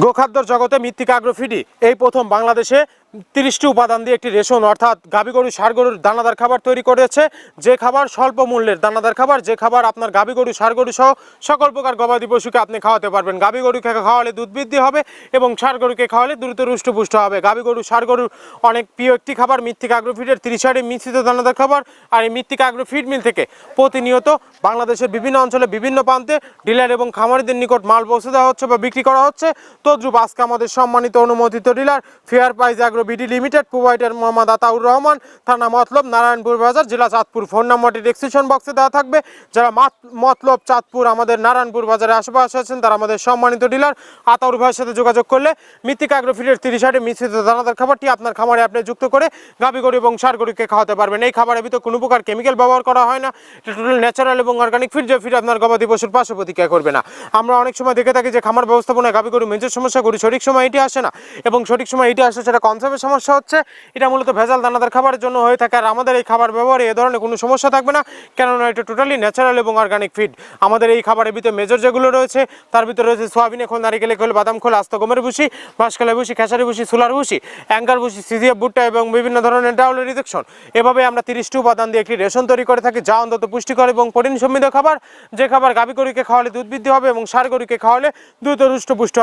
গোখাদ্যর জগতে মৃত্তিকা আগ্রোফিডি এই প্রথম বাংলাদেশে 30টি উপাদান দিয়ে একটি রেশন অর্থাৎ গাভী গরু ষাঁড় গরুর দানাদার খাবার তৈরি করেছে। যে খাবার স্বল্প মূল্যের দানাদার খাবার, যে খাবার আপনার গাভী গরু ষাঁড় গরু সহ সকল প্রকার গবাদি পশুকে আপনি খাওয়াতে পারবেন। গাভী গরুকে খাওয়ালে দুধ বৃদ্ধি হবে এবং ষাঁড় গরুকে খাওয়ালে দ্রুত রুষ্টপুষ্ট হবে। গাভী গরু ষাঁড় গরুর অনেক প্রিয় একটি খাবার মৃত্তিকা আগ্রোফিডের 30টি মিশ্রিত দানাদার খাবার। আর এই মৃত্তিকা আগ্রোফিড মিল থেকে প্রতিনিয়ত বাংলাদেশের বিভিন্ন অঞ্চলে বিভিন্ন প্রান্তে ডিলার এবং খামারিদের নিকট মাল পৌঁছে দেওয়া হচ্ছে বা বিক্রি করা হচ্ছে। তদ্রুপ আজকে আমাদের সম্মানিত অনুমোদিত dealer fair price agro BD limited, provider Mohammad Ataur Rahman, থানা মতলব, নারায়ণপুর বাজার, জেলা চাঁদপুর। ফোন নাম্বারটি ডেসক্রিপশন বক্সে দেওয়া থাকবে। যারা মতলব, চাঁদপুর, আমাদের নারায়ণপুর বাজারে আশেপাশে আছেন তারা আমাদের সম্মানিত ডিলার আতাউর ভাইয়ের সাথে যোগাযোগ করলে মৃত্তিকা আগ্রোফিডের 30টি মিশ্রিত দানাদার খাবারটি আপনার খামারে আপনি যুক্ত করে গাভী গরু এবং ষাঁড় গরুকে খাওয়াতে পারবেন। এই খাবারের ভিতরে কোনো প্রকার কেমিক্যাল ব্যবহার করা হয় না। এটা টোটাল ন্যাচারাল এবং অর্গানিক ফিড, যে ফিড আপনার গবাদি পশুর পার্শ্ব প্রতিক্রিয়া করবে না। আমরা অনেক সময় দেখে থাকি যে খামার ব্যবস্থাপনায় গাভী গরু মেজর সমস্যা, গরু সঠিক সময় এটি আসে না এবং সঠিক সময় এটি আসে সেটা কনসার্ভের সমস্যা হচ্ছে। এটা মূলত ভেজাল দানাদার খাবারের জন্য হয়ে থাকে। আর আমাদের এই খাবার ব্যবহারে এ ধরনের কোনো সমস্যা থাকবে না, কেননা এটা টোটালি ন্যাচারাল এবং অর্গানিক ফিড। আমাদের এই খাবারের ভিতরে মেজর যেগুলো রয়েছে তার ভিতরে রয়েছে সোয়াবিনের খোল, নারিকেলের খোল, বাদাম খোল, আস্ত গমের ভুসি, মাসকলাই ভুসি, খেসারি ভুসি, সোলার ভুসি, অ্যাঙ্কার ভুসি, সিজিএফ ভুট্টা এবং বিভিন্ন ধরনের ডাউলের রিজেকশন। এভাবে আমরা 30টি উপাদান দিয়ে একটি রেশন তৈরি করে থাকি, যা অন্তত পুষ্টিকর এবং প্রোটিন সমৃদ্ধ খাবার। যে খাবার গাভী গরুকে খাওয়ালে দুধ বৃদ্ধি হবে এবং ষাঁড় গরুকে খাওয়ালে দ্রুত রুষ্টপুষ্ট।